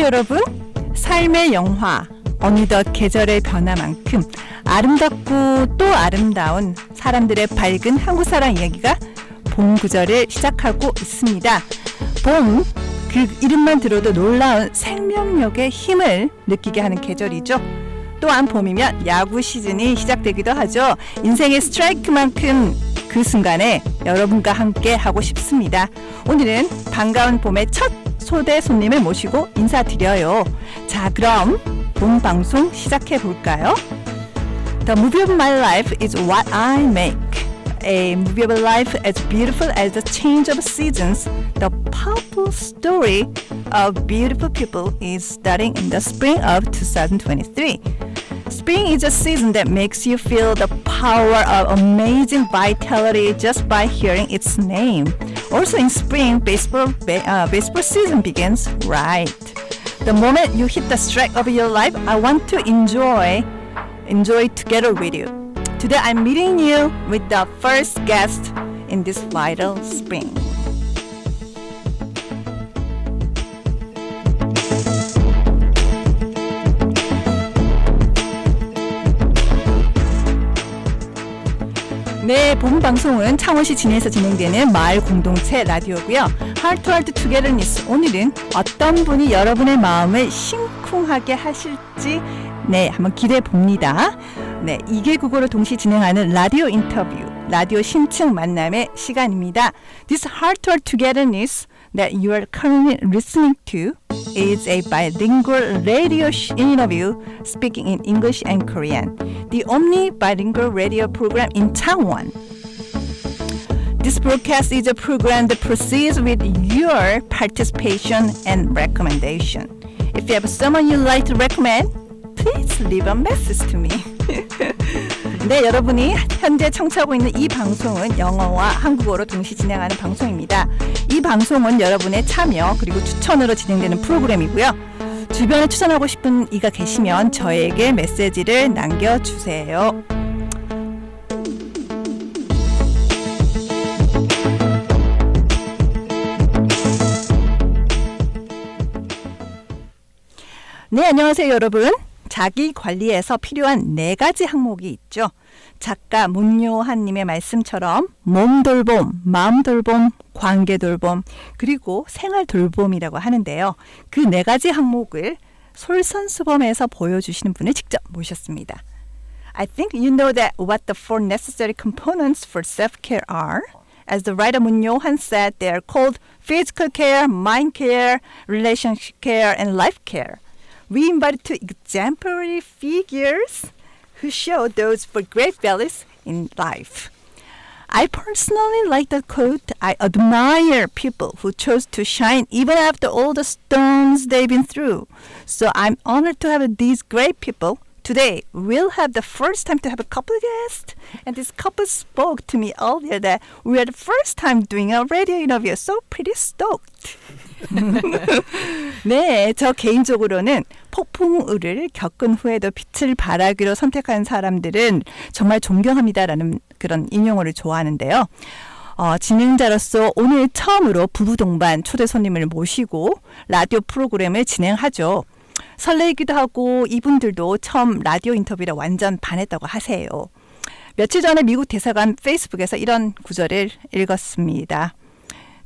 여러분, 삶의 영화 어느덧 계절의 변화만큼 아름답고 또 아름다운 사람들의 밝은 한국사랑 이야기가 봄 구절을 시작하고 있습니다. 봄, 그 이름만 들어도 놀라운 생명력의 힘을 느끼게 하는 계절이죠. 또한 봄이면 야구 시즌이 시작되기도 하죠. 인생의 스트라이크만큼 그 순간에 여러분과 함께 하고 싶습니다. 오늘은 반가운 봄의 첫 초대 손님을 모시고 인사드려요. 자, 그럼 본 방송 시작해 볼까요? The movie of my life is what I make. A movie of a life as beautiful as the change of seasons. The powerful story of beautiful people is starting in the spring of 2023. Spring is a season that makes you feel the power of amazing vitality just by hearing its name. Also in spring, baseball season begins right. The moment you hit the strike of your life, I want to enjoy together with you. Today I'm meeting you with the first guest in this vital spring. 네, 본 방송은 창원시 진해에서 진행되는 마을 공동체 라디오고요. Heart Togetherness'은 오늘은 어떤 분이 여러분의 마음을 심쿵하게 하실지 한번 기대해 봅니다. 네, 2개국어로 동시 진행하는 라디오 인터뷰, 라디오 심층 만남의 시간입니다. This Heart Togetherness that you are currently listening to is a bilingual radio interview speaking in English and Korean, the only bilingual radio program in Changwon. This broadcast is a program that proceeds with your participation and recommendation. If you have someone you'd like to recommend, please leave a message to me. 네, 여러분이 현재 청취하고 있는 이 방송은 영어와 한국어로 동시 진행하는 방송입니다. 이 방송은 여러분의 참여 그리고 추천으로 진행되는 프로그램이고요. 주변에 추천하고 싶은 이가 계시면 저에게 메시지를 남겨주세요. 네, 안녕하세요, 여러분. 자기 관리에서 필요한 4가지 항목이 있죠. 작가 문요한님의 말씀처럼 몸 돌봄, 마음 돌봄, 관계 돌봄, 그리고 생활 돌봄이라고 하는데요. 그 4가지 항목을 솔선수범해서 보여주시는 분을 직접 모셨습니다. I think you know that what the 4 necessary components for self-care are. As the writer Munyohan said, they are called physical care, mind care, relationship care, and life care. We invited 2 exemplary figures who show those for great values in life. I personally like the quote, I admire people who chose to shine even after all the storms they've been through. So I'm honored to have these great people. Today, we'll have the first time to have a couple guests. And this couple spoke to me earlier that we are the first time doing a radio interview. So pretty stoked. 네, 저 개인적으로는 폭풍우를 겪은 후에도 빛을 발하기로 선택한 사람들은 정말 존경합니다라는 그런 인용어를 좋아하는데요. 진행자로서 오늘 처음으로 부부 동반 초대 손님을 모시고 라디오 프로그램을 진행하죠. 설레이기도 하고 이분들도 처음 라디오 인터뷰라 완전 반했다고 하세요. 며칠 전에 미국 대사관 페이스북에서 이런 구절을 읽었습니다.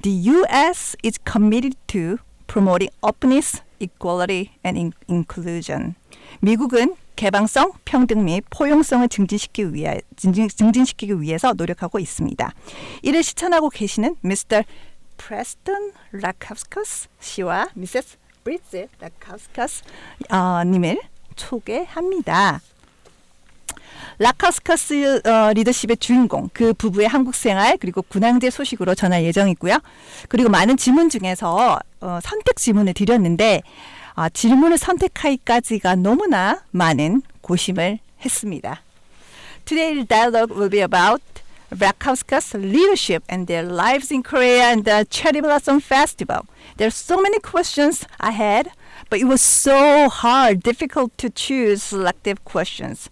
The U.S. is committed to promoting openness, equality, and inclusion. 미국은 개방성, 평등 및 포용성을 증진시키기 위해서 노력하고 있습니다. 이를 실천하고 계시는 Mr. Preston Rackauskas 씨와 Mrs. Bridget Rackauskas 님을 소개합니다. 라카우스카스 리더십의 주인공, 그 부부의 한국 생활 그리고 군항제 소식으로 전할 예정이고요. 그리고 많은 질문 중에서 선택 질문을 드렸는데 질문을 선택하기까지가 너무나 많은 고심을 했습니다. Today's dialogue will be about Rackauskas leadership and their lives in Korea and the Cherry Blossom Festival. There are so many questions I had, but it was so hard, difficult to choose selective questions.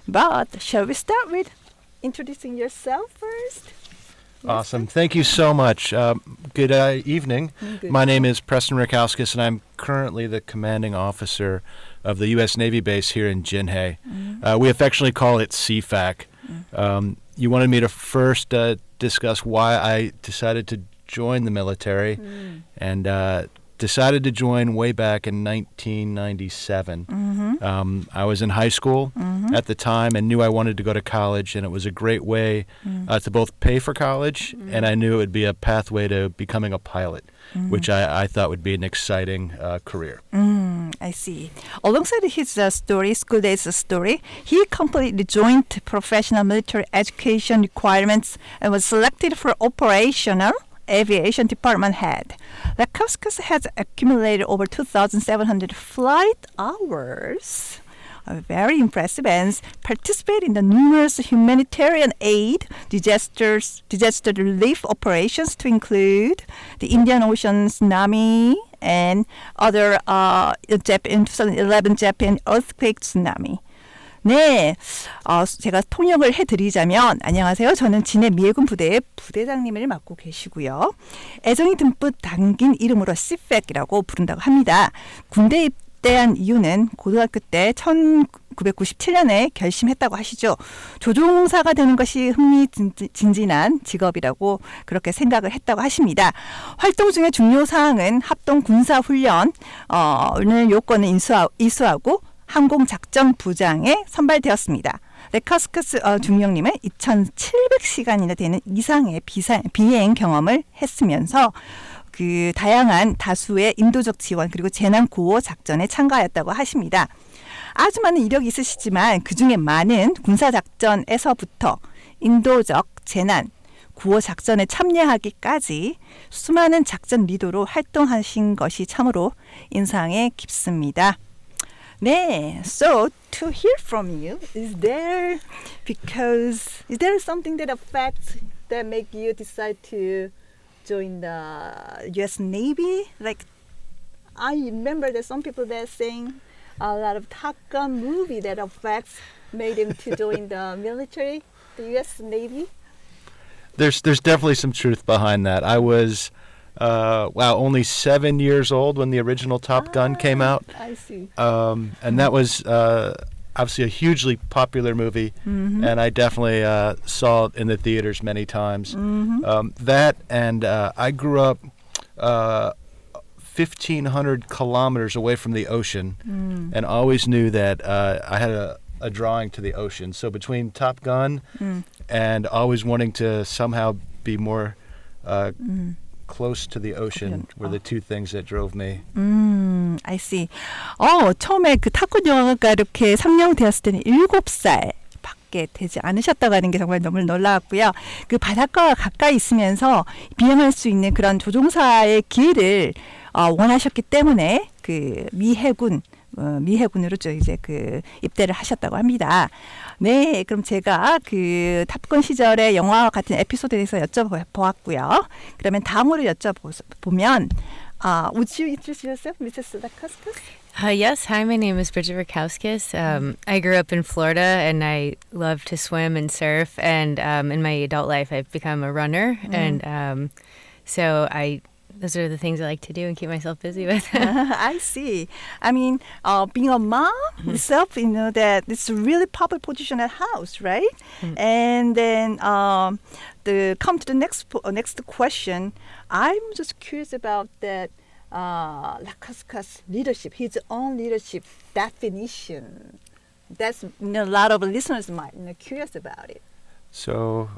But shall we start with introducing yourself first? Awesome. Thank you so much. Good evening. Good. My name is Preston Rackauskas, and I'm currently the commanding officer of the U.S. Navy base here in Jinhae. We affectionately call it CFAC. You wanted me to first discuss why I decided to join the military, and decided to join way back in 1997. I was in high school at the time and knew I wanted to go to college, and it was a great way to both pay for college, and I knew it would be a pathway to becoming a pilot, which I thought would be an exciting career. I see. Alongside his school days story, he completely joined professional military education requirements and was selected for operational aviation department head. Rackauskas has accumulated over 2,700 flight hours. Very impressive, and participate in the numerous humanitarian aid, disaster relief operations to include the Indian Ocean tsunami and other in 2011 Japan earthquake tsunami. 네, 제가 통역을 해드리자면 안녕하세요. 저는 진해 미해군부대의 부대장님을 맡고 계시고요. 애정이 듬뿍 담긴 이름으로 CFAC이라고 부른다고 합니다. 군대에 입대한 이유는 고등학교 때 1997년에 결심했다고 하시죠. 조종사가 되는 것이 흥미진진한 직업이라고 그렇게 생각을 했다고 하십니다. 활동 중에 중요 사항은 합동 군사훈련을 요건을 이수하고 항공작전부장에 선발되었습니다. 레카우스카스 중령님은 2,700시간이나 되는 이상의 비행 경험을 했으면서 그 다양한 다수의 인도적 지원 그리고 재난 구호 작전에 참가하였다고 하십니다. 아주 많은 이력이 있으시지만 그중에 많은 군사작전에서부터 인도적 재난 구호 작전에 참여하기까지 수많은 작전 리더로 활동하신 것이 참으로 인상에 깊습니다. 네, so to hear from you, is there something that affects that make you decide to join the U.S. Navy? Like, I remember that some people that saying a lot of Top Gun movie that affects made him to join the military, the U.S. Navy. There's definitely some truth behind that. I was only 7 years old when the original Top Gun came out. I see. And that was obviously a hugely popular movie, and I definitely saw it in the theaters many times. That and I grew up 1,500 kilometers away from the ocean, and always knew that I had a drawing to the ocean. So between Top Gun and always wanting to somehow be more close to the ocean were the two things that drove me. I see. 처음에 그 탑건 영화가 이렇게 상영되었을 때는 7살 밖에 되지 않으셨다고 하는 게 정말 너무 놀라웠고요. 그 바닷가와 가까이 있으면서 비행할 수 있는 그런 조종사의 기회를 원하셨기 때문에 그 미해군으로 이제 그 입대를 하셨다고 합니다. 네, 그럼 제가 그 탑건 시절의 영화와 같은 에피소드에 대해서 여쭤보았고요. 그러면 다음으로 여쭤보면, would you introduce yourself, Mrs. Rackauskas? Yes, hi, my name is Bridget Rackauskas. I grew up in Florida, and I love to swim and surf. And in my adult life, I've become a runner, and so those are the things I like to do and keep myself busy with. I see. I mean, being a mom itself, you know that it's a really popular position at house, right? And then come to the next question. I'm just curious about that Rackauskas leadership, his own leadership definition. That's a lot of listeners might curious about it. So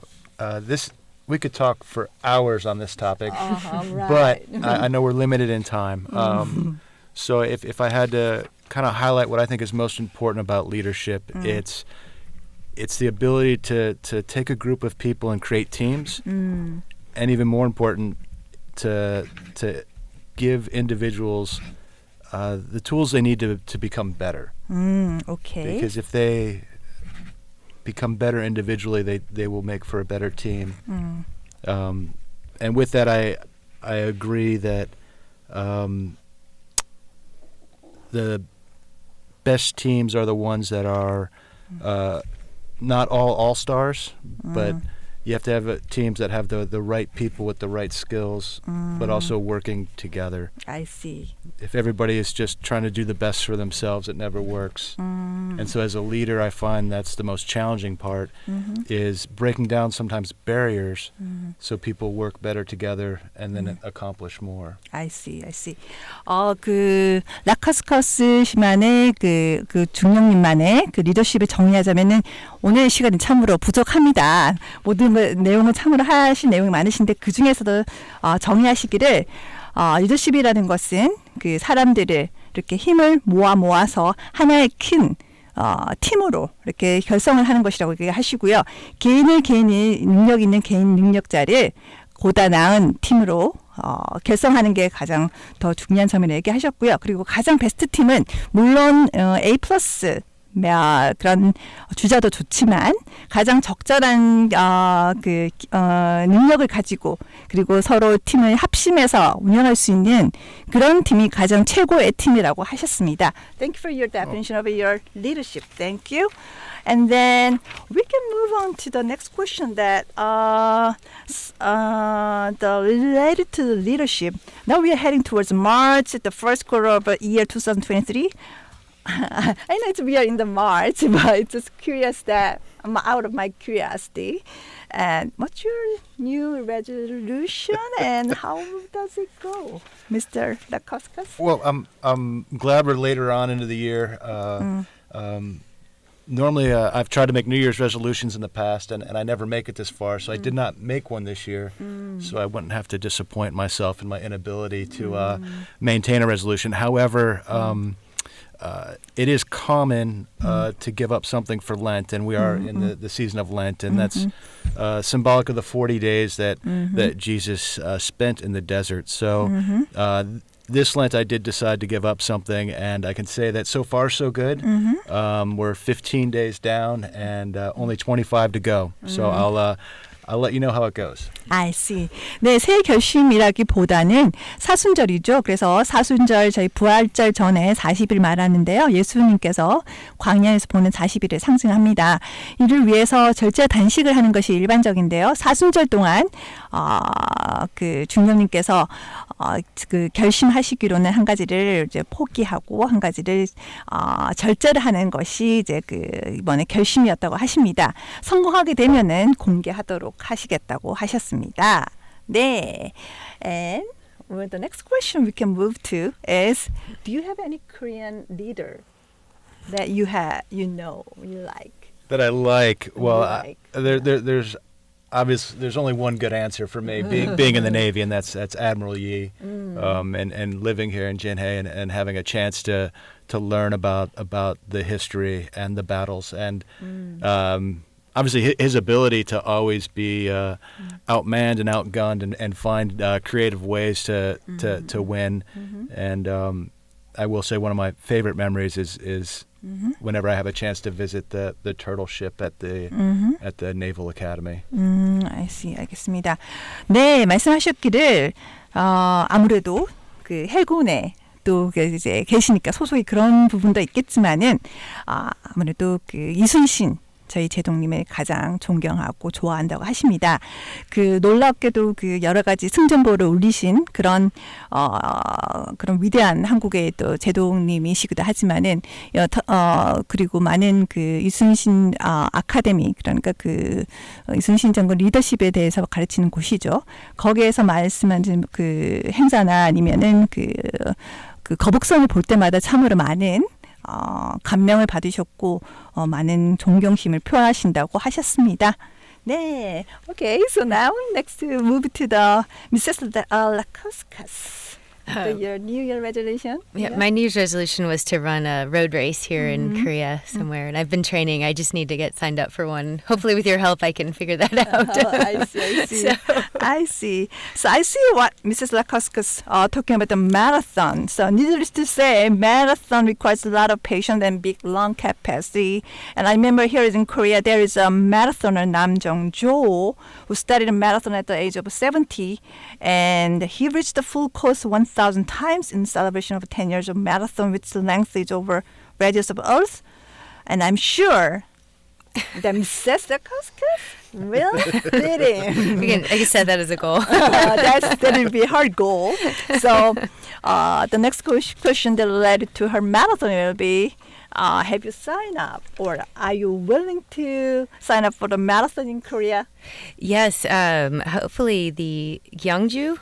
we could talk for hours on this topic, right. but I know we're limited in time. So if I had to kind of highlight what I think is most important about leadership, it's the ability to take a group of people and create teams, and even more important, to give individuals the tools they need to become better. Okay. Because if they become better individually, they will make for a better team. And with that, I agree that the best teams are the ones that are not all stars, but you have to have teams that have the right people with the right skills, but also working together. I see. If everybody is just trying to do the best for themselves, it never works. And so as a leader, I find that's the most challenging part, is breaking down sometimes barriers so people work better together and then accomplish more. I see. 그 라카스카스만의 그 중령님만의 그 리더십을 정리하자면은 오늘 시간이 참으로 부족합니다. 모든 내용은 참으로 하신 내용이 많으신데 그 중에서도 정리하시기를 리더십이라는 것은 그 사람들을 이렇게 힘을 모아서 하나의 큰 팀으로 이렇게 결성을 하는 것이라고 얘기하시고요. 개인이 능력 있는 개인 능력자를 보다 나은 팀으로 결성하는 게 가장 더 중요한 점이라고 얘기하셨고요. 그리고 가장 베스트 팀은 물론 A+, 그런 주자도 좋지만 가장 적절한 능력을 가지고 그리고 서로 팀을 합심해서 운영할 수 있는 그런 팀이 가장 최고의 팀이라고 하셨습니다. Thank you for your definition of your leadership. Thank you. And then we can move on to the next question that related to the leadership. Now we are heading towards March, the first quarter of the year 2023. I know we are in the March, but it's just curious that I'm out of my curiosity. And what's your new resolution and how does it go, Mr. Rackauskas? Well, I'm glad we're later on into the year. Normally, I've tried to make New Year's resolutions in the past, and I never make it this far, so I did not make one this year, so I wouldn't have to disappoint myself in my inability to maintain a resolution. However, it is common to give up something for Lent, and we are in the season of Lent, and that's symbolic of the 40 days that Jesus spent in the desert. So this Lent, I did decide to give up something, and I can say that so far, so good. We're 15 days down and only 25 to go. So I'll let you know how it goes. I see. 네, 새 결심이라기보다는 사순절이죠. 그래서 사순절 저희 부활절 전에 40일 말하는데요. 예수님께서 광야에서 보는 40일을 상징합니다. 이를 위해서 절제 단식을 하는 것이 일반적인데요. 사순절 동안 그 중령님께서 그 결심하시기로는 한 가지를 이제 포기하고 한 가지를 절제를 하는 것이 이제 그 이번에 결심이었다고 하십니다. 성공하게 되면은 공개하도록 하시겠다고 하셨습니다. 네. And well, the next question we can move to is, do you have any Korean leader that you like? That I like? Well, there's obviously there's only one good answer for me, being in the Navy, and that's Admiral Yi, and living here in Jinhae and having a chance to learn about the history and the battles, and obviously his ability to always be outmanned and outgunned and find creative ways to win. And I will say one of my favorite memories is whenever I have a chance to visit the turtle ship at the Naval Academy. I see. 알겠습니다. 네, 말씀하셨기를 아무래도 그 해군에 또 이제 계시니까 소속이 그런 부분도 있겠지만은 아무래도 그 이순신 저희 제동님을 가장 존경하고 좋아한다고 하십니다. 그 놀랍게도 그 여러 가지 승전보를 울리신 그런 위대한 한국의 또 제동님이시기도 하지만은 그리고 많은 그 이순신 아카데미, 그러니까 그 이순신 장군 리더십에 대해서 가르치는 곳이죠. 거기에서 말씀하신 그 행사나 아니면은 그 거북선을 볼 때마다 참으로 많은 감명을 받으셨고 많은 존경심을 표하신다고 하셨습니다. 네, okay. So now next to move to the Mrs. Rackauskas. Your New Year resolution? Yeah, my New Year's resolution was to run a road race here in Korea somewhere, and I've been training. I just need to get signed up for one. Hopefully, with your help, I can figure that out. I see. So I see what Mrs. Rackauskas talking about the marathon. So needless to say, marathon requires a lot of patience and big lung capacity. And I remember here in Korea, there is a marathoner, Nam Jong-jo, who started a marathon at the age of 70, and he reached the full course 1,000 times in celebration of 10 years of marathon, which the length is over radius of Earth. And I'm sure The Mrs. Rackauskas will beat him. I can set that as a goal. That will be her goal. So the next question that led to her marathon will be, have you signed up or are you willing to sign up for the marathon in Korea? Yes, hopefully the Gyeongju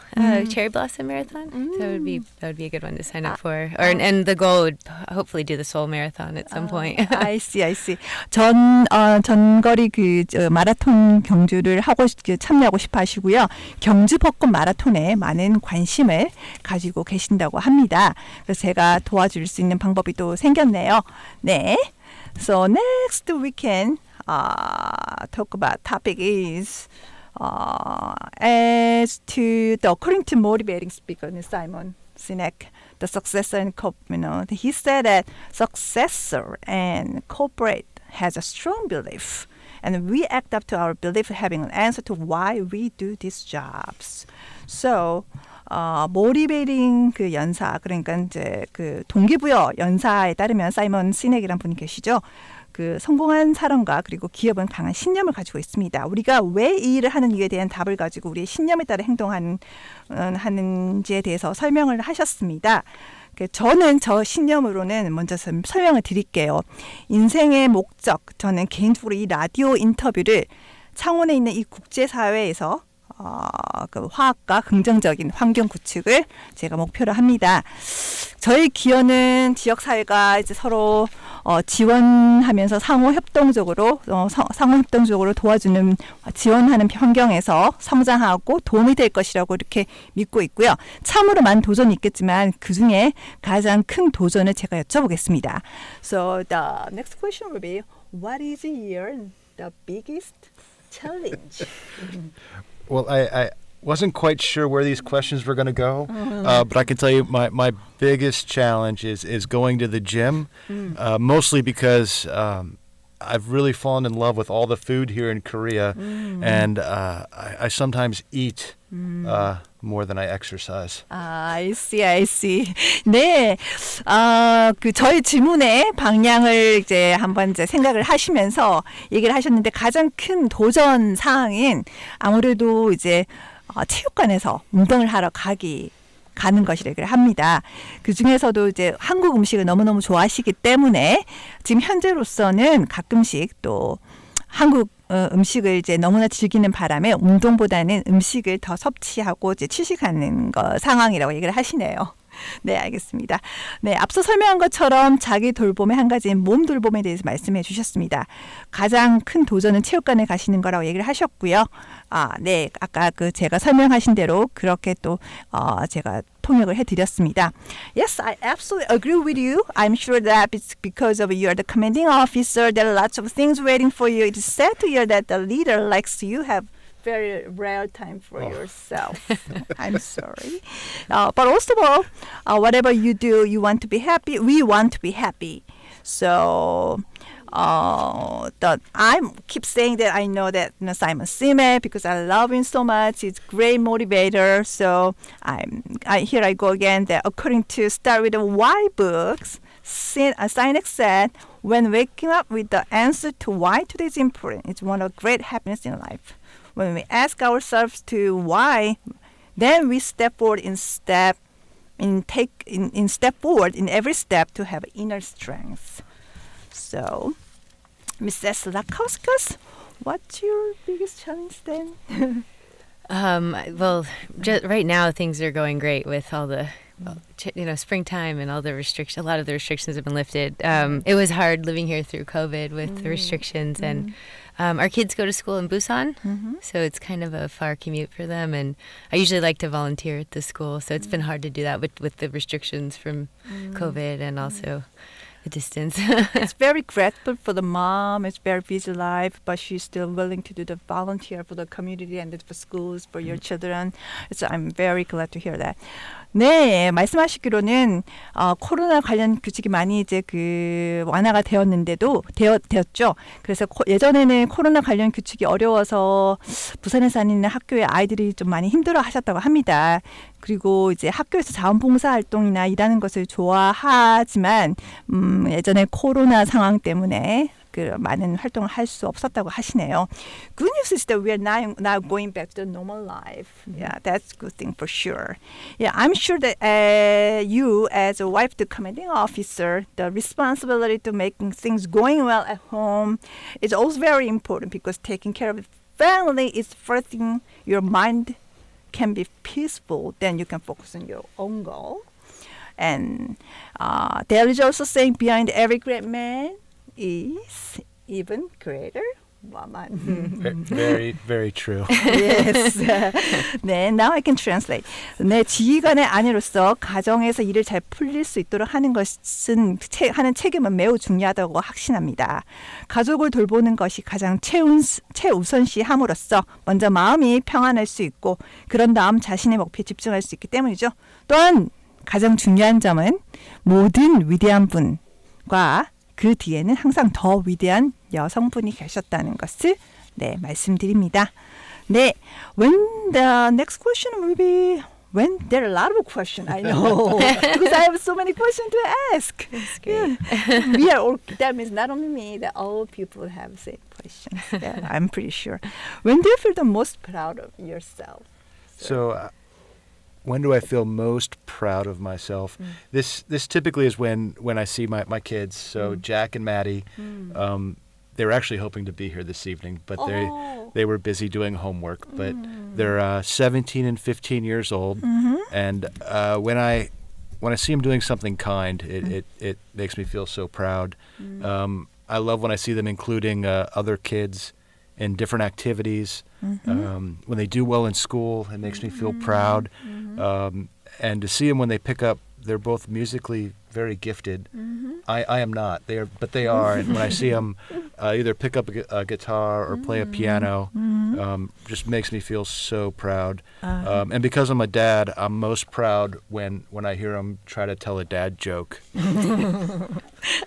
Cherry Blossom Marathon. So that would be a good one to sign up for. And the goal would hopefully do the Seoul Marathon at some point. I see. 전거리 마라톤 경주를 참여하고 싶어 하시고요. 경주 벚꽃 마라톤에 많은 관심을 가지고 계신다고 합니다. 그래서 제가 도와줄 수 있는 방법이 또 생겼네요. 네. So next we can talk about topic is as to the according to motivating speaker Simon Sinek, the successor and he said that successor and corporate has a strong belief, and we act up to our belief, having an answer to why we do these jobs. So 모티베이팅 그 연사, 그러니까 이제 그 동기부여 연사에 따르면 사이먼 시넥이라는 분이 계시죠. 그 성공한 사람과 그리고 기업은 강한 신념을 가지고 있습니다. 우리가 왜 이 일을 하는 이에 대한 답을 가지고 우리의 신념에 따라 하는지에 대해서 설명을 하셨습니다. 저는 저 신념으로는 먼저 설명을 드릴게요. 인생의 목적, 저는 개인적으로 이 라디오 인터뷰를 창원에 있는 이 국제사회에서 그 화학과 긍정적인 환경 구축을 제가 목표로 합니다. 저희 기여는 지역사회가 이제 서로 지원하면서 상호협동적으로 도와주는 지원하는 환경에서 성장하고 도움이 될 것이라고 이렇게 믿고 있고요. 참으로 많은 도전이 있겠지만 그 중에 가장 큰 도전을 제가 여쭤보겠습니다. So the next question will be, what is your the biggest challenge? Well, I wasn't quite sure where these questions were going to go, but I can tell you my biggest challenge is going to the gym, mostly because I've really fallen in love with all the food here in Korea, and I sometimes eat more than I exercise. I see. 네, 그 저희 질문의 방향을 이제 한번 이제 생각을 하시면서 얘기를 하셨는데 가장 큰 도전 사항인 아무래도 이제 체육관에서 운동을 하러 가는 것이라 얘기를 합니다. 그 중에서도 이제 한국 음식을 너무너무 좋아하시기 때문에 지금 현재로서는 가끔씩 또 한국 음식을 이제 너무나 즐기는 바람에 운동보다는 음식을 더 섭취하고 이제 취식하는 상황이라고 얘기를 하시네요. 네, 알겠습니다. 네, 앞서 설명한 것처럼 자기 돌봄의 한 가지인 몸 돌봄에 대해서 말씀해 주셨습니다. 가장 큰 도전은 체육관에 가시는 거라고 얘기를 하셨고요. 네, 아까 제가 설명하신 대로 그렇게 또 제가 통역을 해드렸습니다. Yes, I absolutely agree with you. I'm sure that it's because of you are the commanding officer. There are lots of things waiting for you. It's sad to hear that the leader likes you have very rare time for yourself. I'm sorry. But also, whatever you do, you want to be happy. We want to be happy. So I keep saying that I know that Simon Sinek because I love him so much. He's a great motivator. So here I go again. That according to Start with the Why books, Sinek said, when waking up with the answer to why today is important, it's one of great happiness in life. When we ask ourselves to why, then we step forward in step forward in every step to have inner strength. So, Mrs. Rackauskas, what's your biggest challenge then? Well, right now things are going great with all the springtime and all the restrictions. A lot of the restrictions have been lifted. It was hard living here through COVID with the restrictions, and our kids go to school in Busan, so it's kind of a far commute for them. And I usually like to volunteer at the school, so it's been hard to do that with the restrictions from COVID and also the distance. It's very grateful for the mom. It's very busy life, but she's still willing to do the volunteer for the community and for schools for your children. So I'm very glad to hear that. 네, 말씀하시기로는 코로나 관련 규칙이 많이 이제 완화가 되었죠. 그래서 예전에는 코로나 관련 규칙이 어려워서 부산에 사는 학교의 아이들이 좀 많이 힘들어하셨다고 합니다. 그리고 이제 학교에서 자원봉사 활동이나 일하는 것을 좋아하지만 예전에 코로나 상황 때문에 그 많은 활동을 할 수 없었다고 하시네요. Good news is that we are now going back to the normal life. Yeah, that's a good thing for sure. Yeah, I'm sure that you, as a wife to commanding officer, the responsibility to making things going well at home is also very important because taking care of the family is the first thing your mind can be peaceful. Then you can focus on your own goal. And there is also saying behind every great man is even greater woman. Very, very true. Yes. 네, now I can translate. 네, 지휘관의 아내로서 가정에서 일을 잘 풀릴 수 있도록 하는 것은 하는 책임은 매우 중요하다고 확신합니다. 가족을 돌보는 것이 가장 최우선시함으로써 먼저 마음이 평안할 수 있고 그런 다음 자신의 목표에 집중할 수 있기 때문이죠. 또한 가장 중요한 점은 모든 위대한 분과 그 뒤에는 항상 더 위대한 여성분이 계셨다는 것을 네, 말씀드립니다. 네, when the next question will be when there are a lot of questions, I know, because I have so many questions to ask. That's great. Yeah. We are all, that means not only me, that all people have the same questions. Yeah, I'm pretty sure. When do you feel the most proud of yourself? So, when do I feel most proud of myself? This typically is when I see my kids. So Jack and Maddie, they were actually hoping to be here this evening, but they were busy doing homework. But they're 17 and 15 years old, and when I see them doing something kind, it makes me feel so proud. I love when I see them including other kids in different activities. When they do well in school, it makes me feel proud. And to see them when they pick up, they're both musically very gifted. I am not. But they are. And when I see them either pick up a guitar or play a piano, just makes me feel so proud. And because I'm a dad, I'm most proud when I hear them try to tell a dad joke.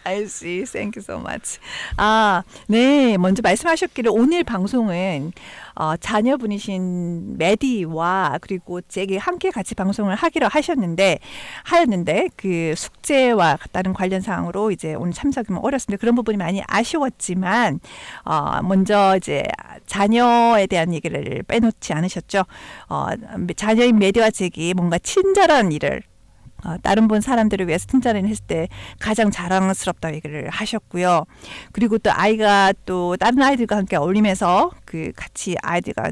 I see. Thank you so much. 네, 먼저 말씀하셨기를 오늘 방송은 자녀분이신 메디와 그리고 잭이 함께 같이 방송을 하기로 하였는데 그 숙제와 다른 관련 사항으로 이제 오늘 참석이 어렵습니다. 그런 부분이 많이 아쉬웠지만 먼저 이제 자녀에 대한 얘기를 빼놓지 않으셨죠. 자녀인 메디와 잭이 뭔가 친절한 일을 다른 분 사람들을 위해서 친절을 했을 때 가장 자랑스럽다고 얘기를 하셨고요. 그리고 또 아이가 또 다른 아이들과 함께 어울리면서 그 같이 아이들과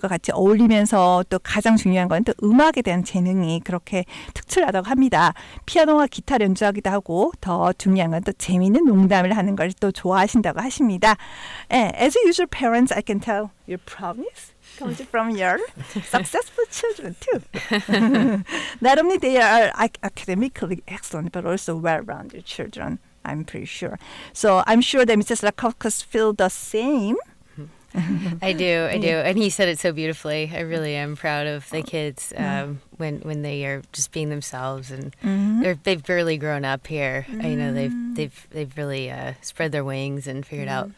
같이 어울리면서 또 가장 중요한 건 또 음악에 대한 재능이 그렇게 특출나다고 합니다. 피아노와 기타 연주하기도 하고 더 중요한 건 또 재미있는 농담을 하는 걸 또 좋아하신다고 하십니다. As usual parents, I can tell your proudness comes from your successful children too. Not only they are academically excellent, but also well-rounded children, I'm pretty sure. So I'm sure that Mrs. Rackauskas feel the same. I do. And he said it so beautifully. I really am proud of the kids when they are just being themselves, and they've barely grown up here. You know, they've really spread their wings and figured out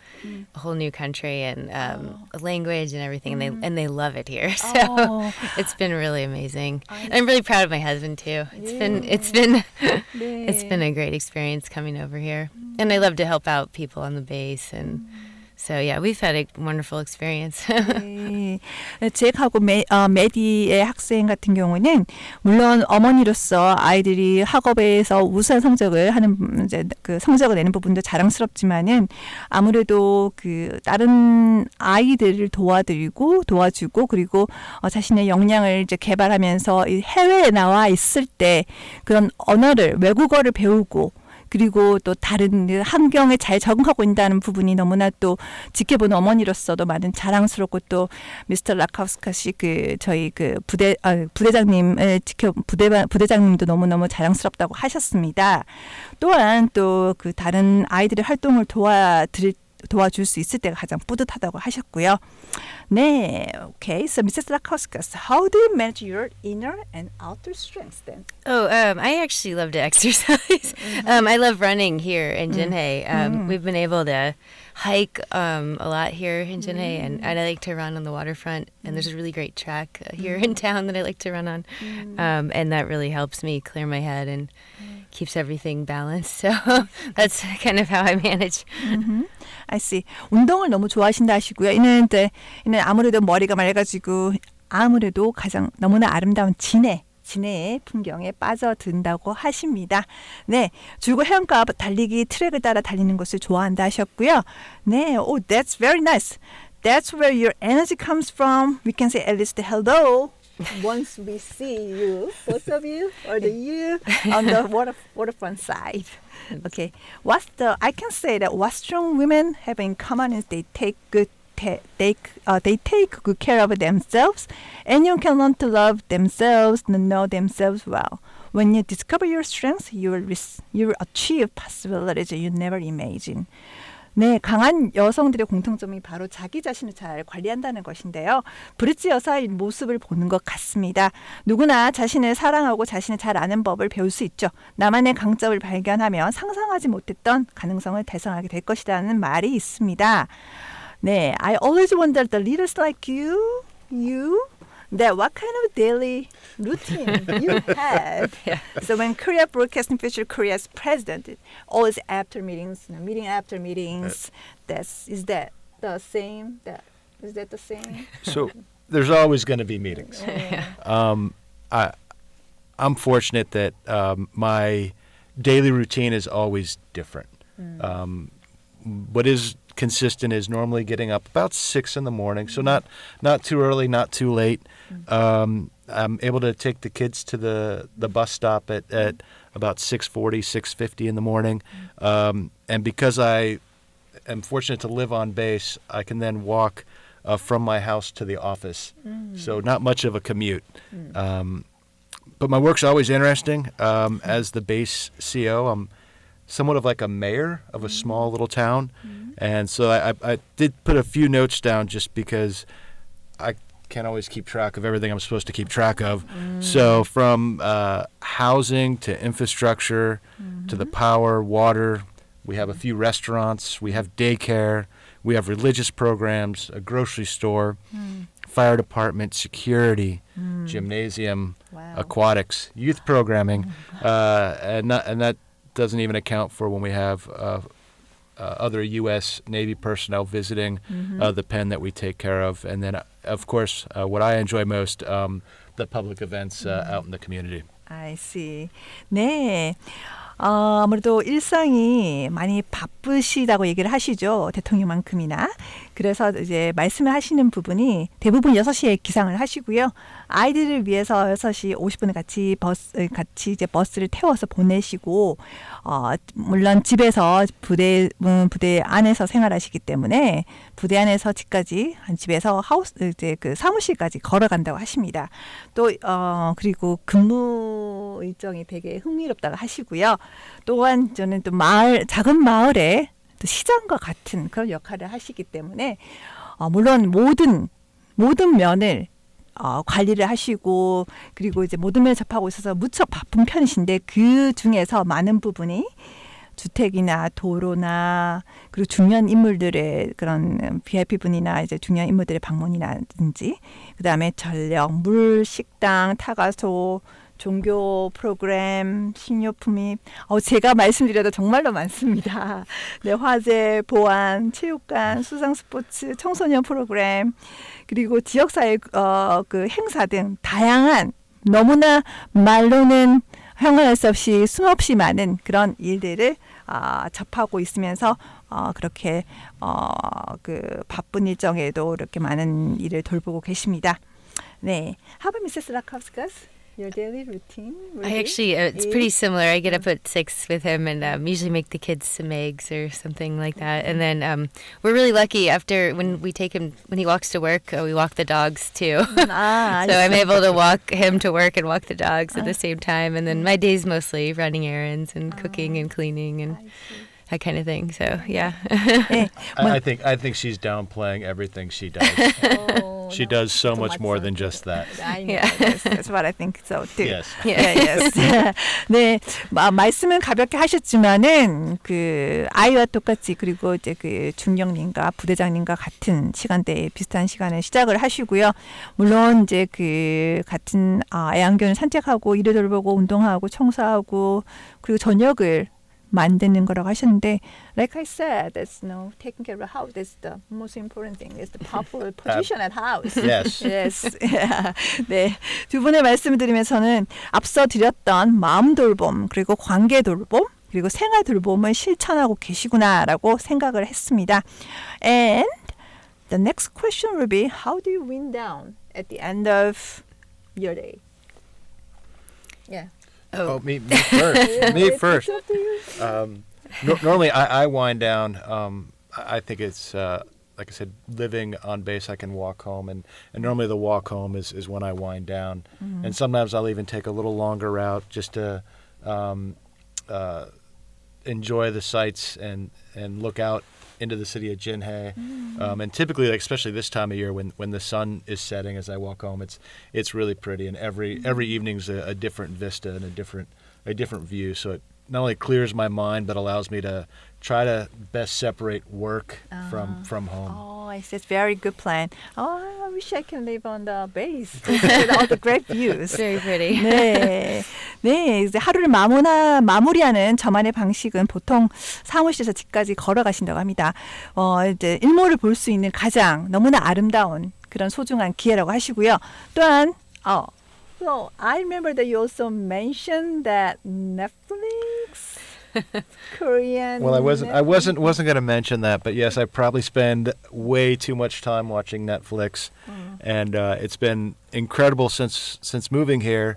a whole new country and a language and everything, and they love it here. So it's been really amazing. And I'm really proud of my husband too. It's been a great experience coming over here, and I love to help out people on the base and. So yeah, we've had a wonderful experience. 네. 잭하고 메디의 학생 같은 경우는 물론 어머니로서 아이들이 학업에서 우수한 성적을 하는 이제 그 성적을 내는 부분도 자랑스럽지만은 아무래도 그 다른 아이들을 도와주고 그리고 자신의 역량을 이제 개발하면서 해외에 나와 있을 때 그런 언어를 외국어를 배우고 그리고 또 다른 환경에 잘 적응하고 있다는 부분이 너무나 또 지켜보는 어머니로서도 많은 자랑스럽고 또 미스터 라카우스카시 저희 부대장님을 부대장님도 너무너무 자랑스럽다고 하셨습니다. 또한 또 그 다른 아이들의 활동을 도와줄 수 있을 때가 가장 뿌듯하다고 하셨고요. 네, okay. So, Mrs. Rackauskas, how do you manage your inner and outer strengths then? I actually love to exercise. I love running here in Jinhae. We've been able to hike a lot here in Jinhae, and I like to run on the waterfront. And there's a really great track here in town that I like to run on, and that really helps me clear my head and keeps everything balanced. So that's kind of how I manage. I see. 운동을 너무 좋아하신다 하시고요. 이는 아무래도 머리가 맑아지고 아무래도 가장 너무나 아름다운 진해의 풍경에 빠져든다고 하십니다. 네, 주고 해안가 달리기 트랙을 따라 달리는 것을 좋아한다 하셨고요. 네, that's very nice. That's where your energy comes from. We can say at least hello. Once we see you, both of you, or you on the waterfront side. Okay, I can say that what strong women have in common is they take good care of themselves, and you can learn to love themselves and know themselves well. When you discover your strengths, you will achieve possibilities you never imagine. 네, 강한 여성들의 공통점이 바로 자기 자신을 잘 관리한다는 것인데요. 브리지 여사의 모습을 보는 것 같습니다. 누구나 자신을 사랑하고 자신을 잘 아는 법을 배울 수 있죠. 나만의 강점을 발견하면 상상하지 못했던 가능성을 달성하게 될 것이라는 말이 있습니다. 네, I always wonder the leaders like you, that what kind of daily routine you have. So when Korea Broadcasting featured Korea's president, always after meetings, meeting after meetings, is that the same? Is that the same? So there's always going to be meetings. I'm fortunate that my daily routine is always different. What is consistent is normally getting up about 6 in the morning, so not too early, not too late. I'm able to take the kids to the bus stop at about 6:40, 6:50 in the morning, and because I am fortunate to live on base, I can then walk from my house to the office, so not much of a commute. But my work's always interesting. As the base CO, I'm somewhat of like a mayor of a small little town. And so I did put a few notes down just because I can't always keep track of everything I'm supposed to keep track of. So from housing to infrastructure to the power, water, we have a few restaurants, we have daycare, we have religious programs, a grocery store, fire department, security, gymnasium, aquatics, youth programming, and that doesn't even account for when we have other U.S. Navy personnel visiting the pen that we take care of. And then, of course, what I enjoy most, the public events out in the community. I see. 네. 아무래도 일상이 많이 바쁘시다고 얘기를 하시죠. 대통령만큼이나. 그래서 이제 말씀을 하시는 부분이 대부분 6시에 기상을 하시고요. 아이들을 위해서 6시 50분에 같이 이제 버스를 태워서 보내시고, 물론 집에서 부대 안에서 생활하시기 때문에 부대 안에서 집까지 집에서 이제 그 사무실까지 걸어간다고 하십니다. 또 그리고 근무 일정이 되게 흥미롭다고 하시고요. 또한 저는 또 작은 마을에 또 시장과 같은 그런 역할을 하시기 때문에 물론 모든 면을 관리를 하시고 그리고 이제 모든 면을 접하고 있어서 무척 바쁜 편이신데 그 중에서 많은 부분이 주택이나 도로나 그리고 중요한 인물들의 그런 VIP 분이나 이제 중요한 인물들의 방문이라든지 그다음에 전력, 물, 식당, 타가소, 종교 프로그램, 식료품이 제가 말씀드려도 정말로 많습니다. 네, 화재, 보안, 체육관, 수상 스포츠, 청소년 프로그램 그리고 지역사회 그 행사 등 다양한 너무나 말로는 형언할 수 없이 숨없이 많은 그런 일들을 접하고 있으면서 그렇게 그 바쁜 일정에도 이렇게 많은 일을 돌보고 계십니다. 네, How about Mrs. Rackauskas? Your daily routine? I actually, it's pretty similar. I get up at 6 with him and usually make the kids some eggs or something like that. And then we're really lucky after when he walks to work, we walk the dogs too. So I'm able to walk him to work and walk the dogs at the same time. And then my day's mostly running errands and cooking and cleaning and that kind of thing. So yeah. I think she's downplaying everything she does. She does so too much more than something. just that. I know. Yeah. That's what I think so too. Yes. Yes. 네, 말씀은 가볍게 하셨지만은 그 아이와 똑같이 그리고 이제 그 중령님과 부대장님과 같은 시간대에 비슷한 시간에 시작을 하시고요. 물론 이제 그 같은 애완견을 산책하고 일을 돌보고 운동하고 청소하고 그리고 저녁을 만드는 거라고 하셨는데, like I said, that's taking care of the house. That's the most important thing. It's the proper position at house. Yes. Yes. 네, 두 분의 말씀을 드리면서는 앞서 드렸던 마음 돌봄 그리고 관계 돌봄 그리고 생활 돌봄을 실천하고 계시구나라고 생각을 했습니다. And the next question will be, how do you wind down at the end of your day? Yeah. Oh, me first. Me first. It's up to you. Normally, I wind down. I think it's like I said, living on base. I can walk home, and normally the walk home is when I wind down. And sometimes I'll even take a little longer route just to enjoy the sights and look out into the city of Jinhae. And typically, like, especially this time of year when the sun is setting as I walk home, it's really pretty, and every evening's a different vista and a different view. So it not only clears my mind but allows me to try to best separate work from home. Oh, I see. It's very good plan. Oh, I wish I can live on the base with all the great views. Very pretty. 네, 네. 이제 하루를 마무리하는 저만의 방식은 보통 사무실에서 집까지 걸어가신다고 합니다. 이제 일몰을 볼 수 있는 가장 너무나 아름다운 그런 소중한 기회라고 하시고요. 또한 So I remember that you also mentioned that Netflix, Korean. Well, I wasn't Netflix. going to mention that, but yes, I probably spend way too much time watching Netflix, and it's been incredible since moving here.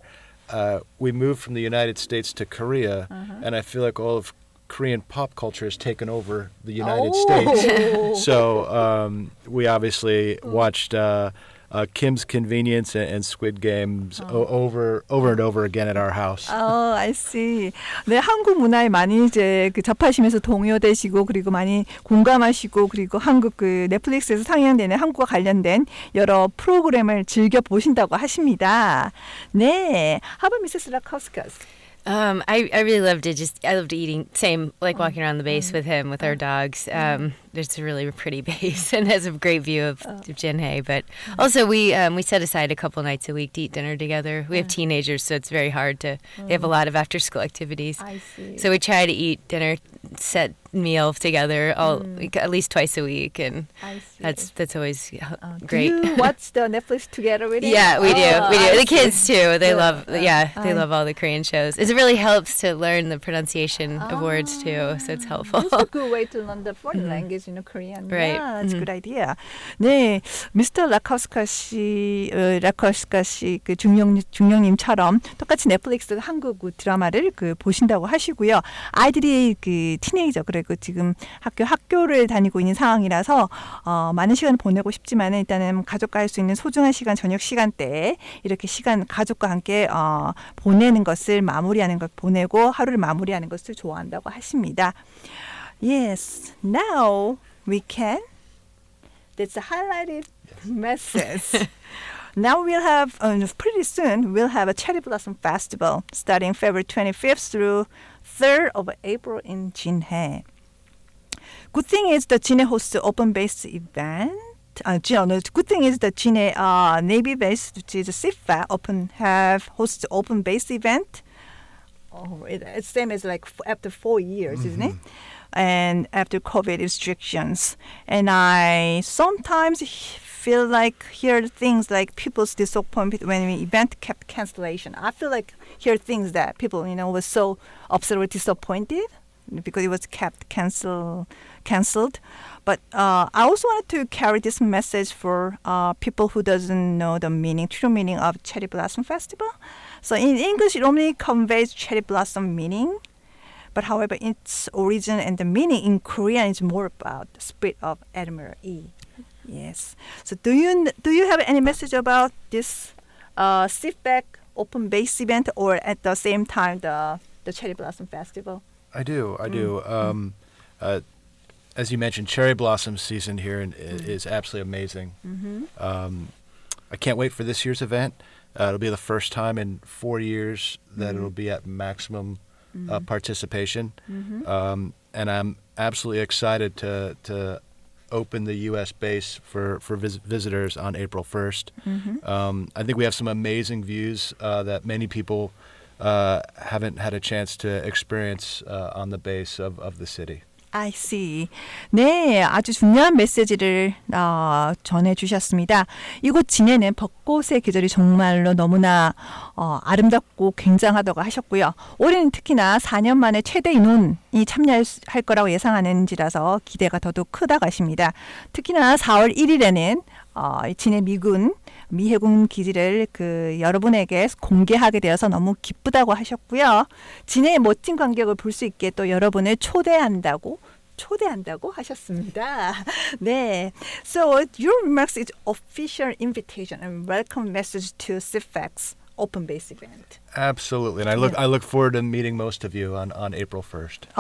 We moved from the United States to Korea, and I feel like all of Korean pop culture has taken over the United States. So we obviously watched Kim's Convenience and Squid Games over and over again at our house. Oh, I see. 네, 한국 문화에 많이 이제 그 접하시면서 동요되시고 그리고 많이 공감하시고 그리고 한국 그 넷플릭스에서 상영되는 한국과 관련된 여러 프로그램을 즐겨 보신다고 하십니다. 네, how about Mrs. Rackauskas? I really loved it. I loved eating. Same, like walking around the base with him, with our dogs. It's a really pretty base and has a great view of Jinhae. But also, we set aside a couple nights a week to eat dinner together. We have teenagers, so it's very hard to. They have a lot of after-school activities. I see. So we try to eat dinner, set meal together at least twice a week, and I see. that's always great. Do you watch the Netflix together with him? Yeah, we do. We do. I The kids too. They Yeah. love. They love all the Korean shows. It really helps to learn the pronunciation of words too, so it's helpful. It's a good way to learn the foreign language, Korean. Right. Yeah, that's a good idea. 네, 미스터 라카우스카 씨, 라카우스카 씨 그 중령님처럼 똑같이 넷플릭스 한국 드라마를 그 보신다고 하시고요. 아이들이 그 티네이저 그리고 지금 학교를 다니고 있는 상황이라서 많은 시간을 보내고 싶지만 일단은 가족과 할 수 있는 소중한 시간 저녁 시간대에 이렇게 시간 가족과 함께 보내는 것을 마무리하는 것 보내고 하루를 마무리하는 것을 좋아한다고 하십니다. Yes, now we can. That's a highlighted message. Now we'll have, pretty soon, we'll have a Cherry Blossom Festival starting February 25th through 3rd of April in Jinhae. Good thing is the Jinhae hosts open base event. Good thing is the Jinhae Navy base, which is a CFA, hosts open base event. Oh, it's same as like after 4 years, isn't it? And after COVID restrictions. And I sometimes feel like hear things like people's disappointment when the event kept cancellation. I feel like hear things that people, were so upset or disappointed because it was kept cancelled. But I also wanted to carry this message for people who doesn't know the true meaning of Cherry Blossom Festival. So in English, it only conveys cherry blossom meaning. But however, its origin and the meaning in Korean is more about the spirit of admiration. Yes. So do you have any message about this sit back open base event or at the same time the Cherry Blossom Festival? I do. As you mentioned, cherry blossom season here is absolutely amazing. I can't wait for this year's event. It'll be the first time in 4 years that it'll be at maximum participation. And I'm absolutely excited to open the U.S. base for visitors on April 1st. I think we have some amazing views that many people haven't had a chance to experience on the base of the city. I see. 네, 아주 중요한 메시지를 전해주셨습니다. 이곳 진해는 벚꽃의 계절이 정말로 너무나 아름답고 굉장하다고 하셨고요. 올해는 특히나 4년 만에 최대 인원이 참여할 거라고 예상하는지라서 기대가 더더욱 크다고 하십니다. 특히나 4월 1일에는 진해 미해군 기지를 여러분에게 공개하게 되어서 너무 기쁘다고 하셨고요. 진해의 멋진 광경을 볼 수 있게 또 여러분을 초대한다고 하셨습니다. 네. So your remarks is official invitation and welcome message to CFAC's open base event. Absolutely, and I look forward to meeting most of you on April 1st.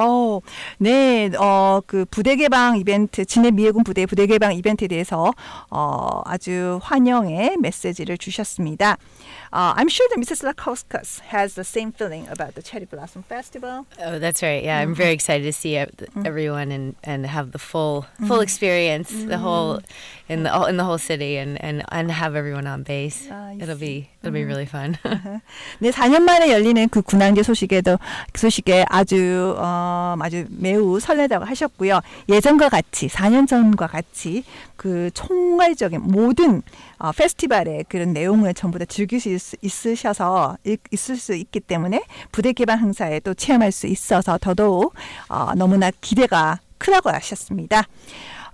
네, 부대개방 이벤트, 진해 미해군 부대 부대개방 이벤트에 대해서 아주 환영의 메시지를 주셨습니다. I'm sure that Mrs. Rackauskas has the same feeling about the Cherry Blossom Festival. Oh, that's right. Yeah, I'm very excited to see everyone and have the full experience, the whole in the whole city, and have everyone on base. It'll be really fun. 네, 4년 만에 열리는 그 군항제 소식에 아주 매우 설레다고 하셨고요. 예전과 같이 4년 전과 같이 그 총괄적인 모든 페스티벌의 그런 내용을 전부 다 즐길 수 있을 수 있기 때문에 부대 개방 행사에 또 체험할 수 있어서 더더욱 너무나 기대가 크다고 하셨습니다.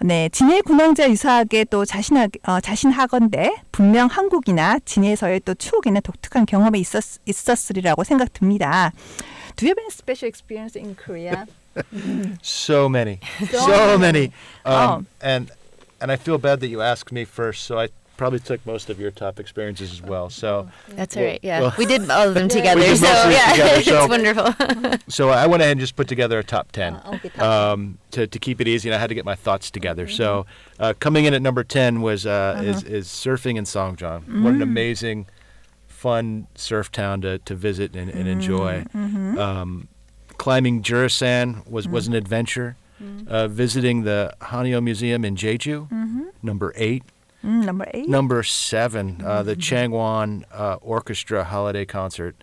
네, 진해 군항제와 유사하게 또 자신하건대 분명 한국이나 진해에서의 또 추억이나 독특한 경험이 있었으리라고 생각됩니다. Do you have any special experience in Korea? So many. And I feel bad that you asked me first, so I probably took most of your top experiences as well. So that's all right. Yeah, we did all of them together. We did So most of it yeah, together, so- it's wonderful. So I went ahead and just put together a top 10 Okay, to keep it easy, and I had to get my thoughts together. So coming in at number 10 was is surfing in Songjeong. What an amazing, fun surf town to visit and enjoy. Climbing Jurasan was an adventure. Visiting the Haneo Museum in Jeju, number 8. Number 8. Number 7, the Changwon Orchestra Holiday Concert.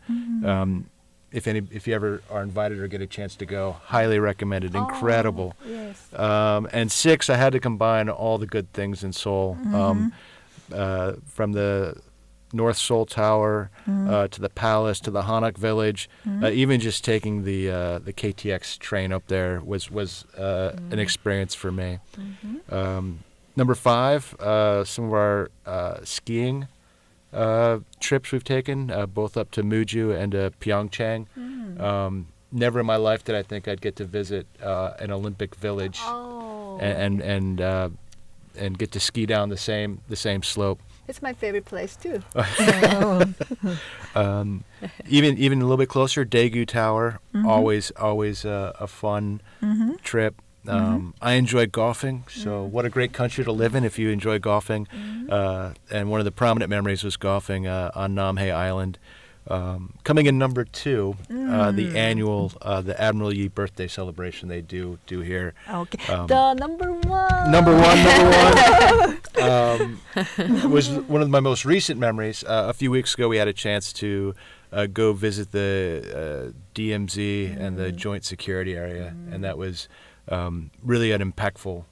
If you ever are invited or get a chance to go, highly recommended. Incredible. Yes. And 6, I had to combine all the good things in Seoul, from the North Seoul Tower to the Palace to the Hanok Village. Even just taking the KTX train up there was an experience for me. Number 5, some of our skiing trips we've taken, both up to Muju and to Pyeongchang. Never in my life did I think I'd get to visit an Olympic village and get to ski down the same slope. It's my favorite place too. Even a little bit closer, Daegu Tower, always a fun trip. I enjoy golfing, so what a great country to live in if you enjoy golfing. And one of the prominent memories was golfing on Namhae Island. Coming in number 2, the annual the Admiral Yi birthday celebration they do here. Okay. The number 1. Number one was one of my most recent memories. A few weeks ago, we had a chance to go visit the DMZ and the Joint Security Area, and that was really an impactful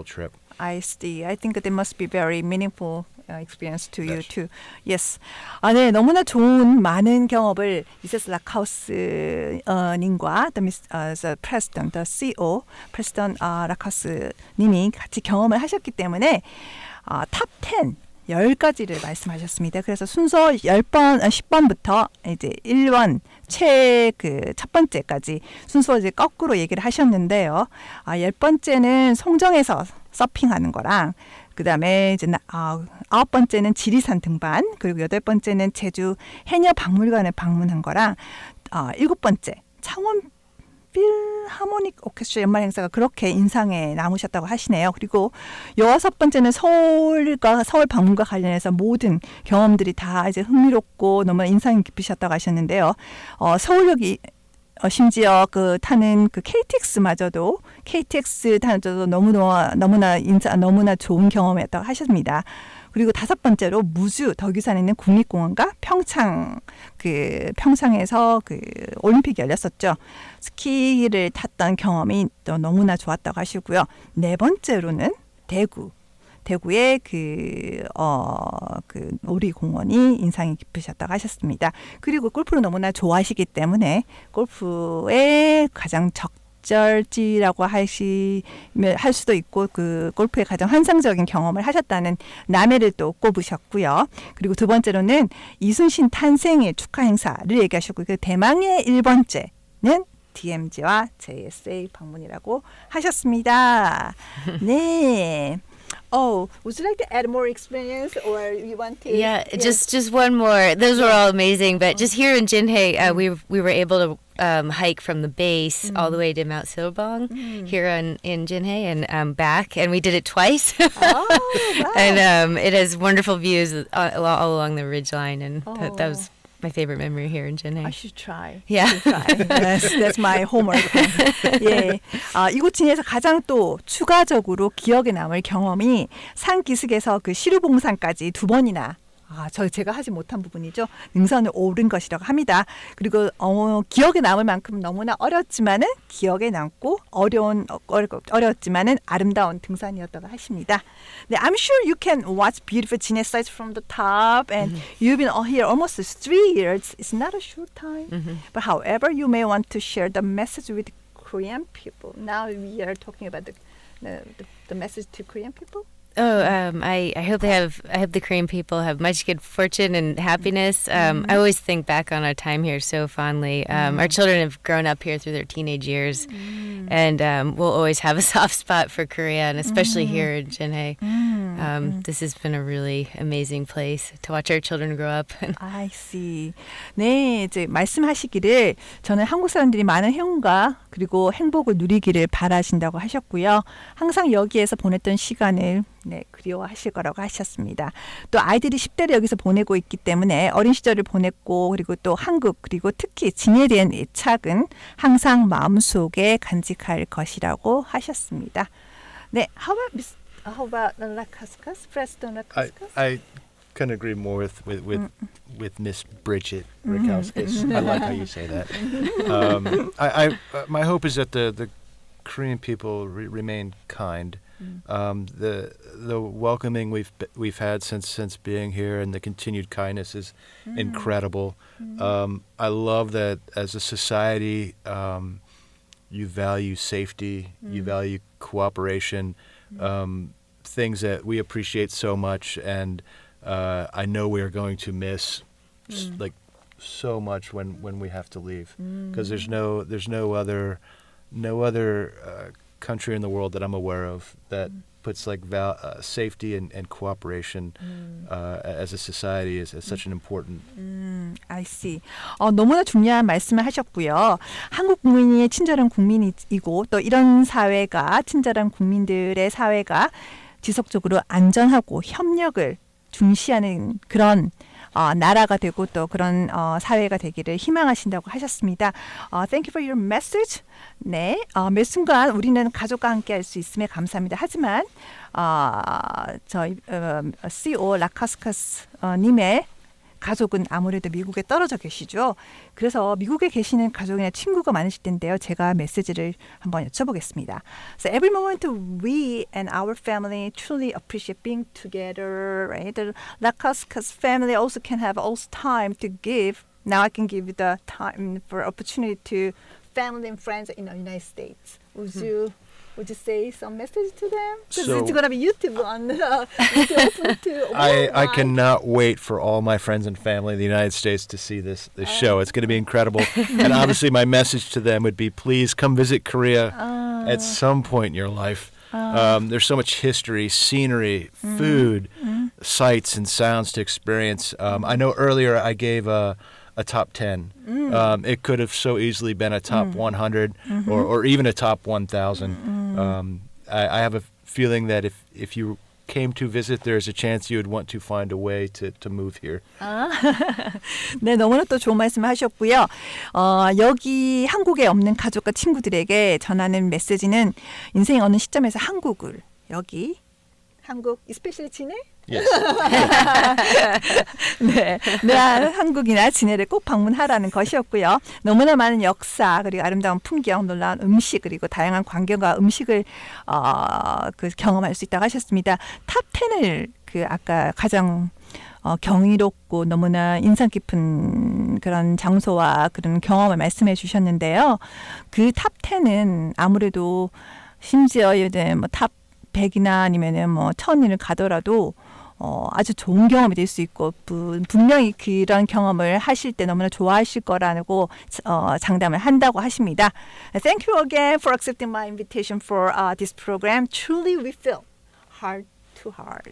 trip. I see. I think that must be very meaningful experience to you too. Yes. 네, 너무나 좋은 많은 경험을 미세스 라카우스 님과 the Preston, the CO Preston 라카우스 님이 같이 경험을 하셨기 때문에 탑 10 10가지를 말씀하셨습니다. 그래서 순서 10번부터 이제 1번 첫 번째까지 순서 이제 거꾸로 얘기를 하셨는데요. 10번째는 송정에서 서핑하는 거랑 그다음에 이제 9번째는 지리산 등반, 그리고 8번째는 제주 해녀 박물관을 방문한 거랑 7번째 필하모닉 오케스트라 연말 행사가 그렇게 인상에 남으셨다고 하시네요. 그리고 6번째는 서울과 서울 방문과 관련해서 모든 경험들이 다 이제 흥미롭고 너무나 인상 깊으셨다고 하셨는데요. 서울역이 심지어 그 타는 그 KTX 타는 것도 너무나 좋은 경험이었다고 하셨습니다. 그리고 5번째로 무주 덕유산에 있는 국립공원과 평창에서 그 올림픽이 열렸었죠. 스키를 탔던 경험이 또 너무나 좋았다고 하시고요. 4번째로는 대구의 그 놀이공원이 인상이 깊으셨다고 하셨습니다. 그리고 골프를 너무나 좋아하시기 때문에 골프의 가장 적절지라고 할 수도 있고 그 골프의 가장 환상적인 경험을 하셨다는 남해를 또 꼽으셨고요. 그리고 2번째로는 이순신 탄생의 축하 행사를 얘기하셨고 그 대망의 1번째는 DMZ와 JSA 방문이라고 하셨습니다. 네. Oh, would you like to add more experience, or you want to? Yeah, just one more. Those were all amazing, but just here in Jinhae, we were able to hike from the base all the way to Mount Silbong here in Jinhae and back, and we did it twice. Oh, wow. And it has wonderful views all along the ridgeline, and that was my favorite memory here in Jinhae. I should try. Yeah. That's my homework. 예. 이곳 진해에서 가장 또 추가적으로 기억에 남을 경험이 산기슭에서 그 시루봉산까지 2번이나 제가 하지 못한 부분이죠. 능선을 오른 것이라고 합니다. 그리고 기억에 남을 만큼 너무나 어렵지만은 기억에 남고 어려웠지만은 아름다운 등산이었다고 하십니다. 네, I'm sure you can watch beautiful Jinhae sights from the top, and you've been here almost 3 years. It's not a short time, but however, you may want to share the message with Korean people. Now we are talking about the message to Korean people. I hope the Korean people have much good fortune and happiness. I always think back on our time here so fondly. Our children have grown up here through their teenage years, and we'll always have a soft spot for Korea, and especially here in Jinhae. This has been a really amazing place to watch our children grow up. I see. 네, 이제 말씀하시기를 저는 한국 사람들이 많은 행운과 그리고 행복을 누리기를 바라신다고 하셨고요. 항상 여기에서 보냈던 시간을 그리워하실 거라고 하셨습니다. 또 아이들이 10대를 여기서 보내고 있기 때문에 어린 시절을 보냈고 그리고 또 한국 그리고 특히 진해에 대한 애착은 항상 마음속에 간직할 것이라고 하셨습니다. 네, how about Rackauskas, Preston Rackauskas? I couldn't agree more with Miss Bridget Rackauskas. I like how you say that. My hope is that the Korean people remain kind. The welcoming we've had since being here and the continued kindness is incredible. I love that as a society you value safety, you value cooperation, things that we appreciate so much, and I know we are going to miss like so much when we have to leave, because there's no other country in the world that I'm aware of that puts like safety and cooperation as a society as such an important. I see. 너무나 중요한 말씀을 하셨고요. 한국 국민이 친절한 국민이고 또 이런 사회가 친절한 국민들의 사회가 지속적으로 안전하고 협력을 중시하는 그런 나라가 되고 또 그런 사회가 되기를 희망하신다고 하셨습니다. Thank you for your message. 네, 매 순간 우리는 가족과 함께 할 수 있음에 감사합니다. 하지만 저희 CO Rackauskas 님의 가족은 아무래도 미국에 떨어져 계시죠. 그래서 미국에 계시는 가족이나 친구가 많으실 텐데요. 제가 메시지를 한번 여쭤보겠습니다. So every moment we and our family truly appreciate being together. Right? The Rackauskas family also can have also time to give. Now I can give you the time for opportunity to family and friends in the United States. Would you say some message to them? Because it's going to be YouTube on I cannot wait for all my friends and family in the United States to see this show. It's going to be incredible. And obviously my message to them would be, please come visit Korea at some point in your life. There's so much history, scenery, food, sights and sounds to experience. I know earlier I gave a a top 10. It could have so easily been a top 100 or even a top 1,000. I have a feeling that if you came to visit, there's a chance you would want to find a way to move here. 네, 너무나 또 좋은 말씀 하셨고요. 여기 한국에 없는 가족과 친구들에게 전하는 메시지는 인생의 어느 시점에서 한국을 여기 한국, especially 진해? Yes. 네, 한국이나 진해를 꼭 방문하라는 것이었고요. 너무나 많은 역사 그리고 아름다운 풍경, 놀라운 음식 그리고 다양한 광경과 음식을 경험할 수 있다고 하셨습니다. 탑 10을 아까 가장 경이롭고 너무나 인상 깊은 그런 장소와 그런 경험을 말씀해 주셨는데요. 그 탑 10은 아무래도 심지어 탑 100이나 아니면은 1000을 가더라도 아주 좋은 경험이 될 수 있고 분명히 그런 경험을 하실 때 너무나 좋아하실 거라고 장담을 한다고 하십니다. Thank you again for accepting my invitation for this program. Truly we feel heart to heart.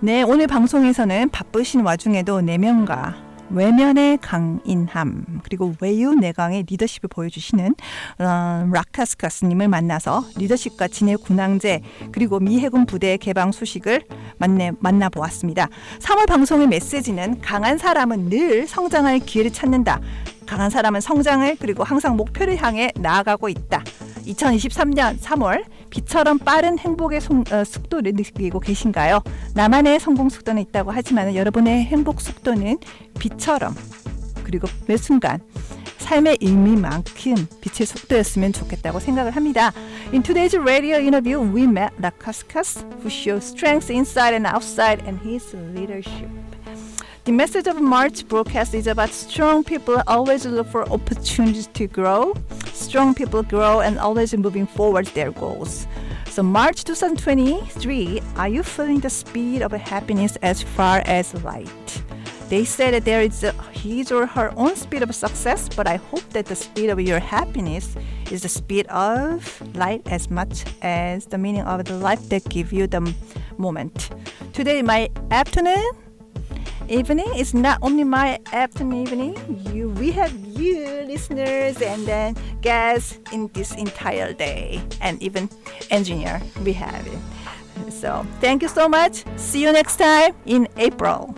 네, 오늘 방송에서는 바쁘신 와중에도 내면과 외면의 강인함 그리고 외유 내강의 리더십을 보여주시는 라카스카스님을 만나서 리더십과 진해 군항제 그리고 미해군부대 개방 소식을 만나보았습니다. 3월 방송의 메시지는 강한 사람은 늘 성장할 기회를 찾는다. 강한 사람은 성장을 그리고 항상 목표를 향해 나아가고 있다. 2023년 3월 비처럼 빠른 행복의 속도를 느끼고 계신가요? 나만의 성공 속도는 있다고 하지만 여러분의 행복 속도는 비처럼 그리고 매 순간 삶의 의미만큼 빛의 속도였으면 좋겠다고 생각을 합니다. In today's radio interview, we met Rackauskas, who shows strength inside and outside and his leadership. The message of March broadcast is about strong people always look for opportunities to grow. Strong people grow and always moving forward their goals. So March 2023, are you feeling the speed of happiness as far as light? They say that there is his or her own speed of success, but I hope that the speed of your happiness is the speed of light as much as the meaning of the life that give you the moment. Today, my afternoon, evening is not only my afternoon evening. We have you listeners and then guests in this entire day, and even engineer we have it. So thank you so much. See you next time in April.